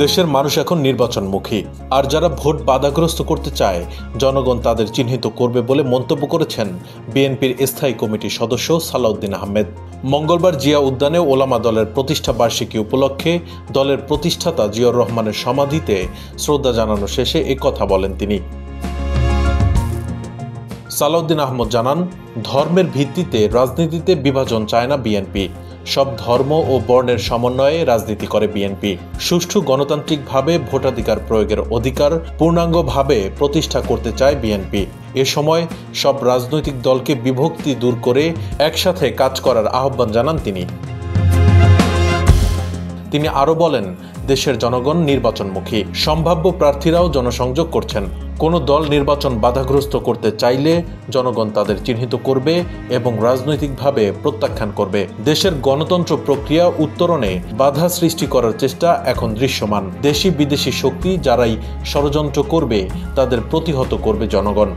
দেশের মানুষ এখন নির্বাচনমুখী, আর যারা ভোট বাধাগ্রস্ত করতে চায় জনগণ তাদের চিহ্নিত করবে বলে মন্তব্য করেছেন বিএনপির স্থায়ী কমিটির সদস্য সালাউদ্দিন আহমেদ। মঙ্গলবার জিয়া উদ্যানে ওলামা দলের প্রতিষ্ঠা বার্ষিকী উপলক্ষে দলের প্রতিষ্ঠাতা জিয়াউর রহমানের সমাধিতে শ্রদ্ধা জানানো শেষে এ কথা বলেন তিনি। সালাউদ্দিন আহমদ জানান, ধর্মের ভিত্তিতে রাজনীতিতে বিভাজন চায় না বিএনপি। সব ধর্ম ও বর্ণের সমন্বয়ে রাজনীতি করে বিএনপি। সুষ্ঠু গণতান্ত্রিকভাবে ভোটাধিকার প্রয়োগের অধিকার পূর্ণাঙ্গভাবে প্রতিষ্ঠা করতে চায় বিএনপি। এ সময় সব রাজনৈতিক দলকে বিভক্তি দূর করে একসাথে কাজ করার আহ্বান জানান তিনি। তিনি আরও বলেন, দেশের জনগণ নির্বাচনমুখী, সম্ভাব্য প্রার্থীরাও জনসংযোগ করছেন। কোনো দল নির্বাচন বাধাগ্রস্ত করতে চাইলে জনগণ তাদের চিহ্নিত করবে এবং রাজনৈতিকভাবে প্রত্যাখ্যান করবে। দেশের গণতন্ত্র প্রক্রিয়া উত্তরণে বাধা সৃষ্টি করার চেষ্টা এখন দৃশ্যমান। দেশি বিদেশি শক্তি যারাই ষড়যন্ত্র করবে তাদের প্রতিহত করবে জনগণ।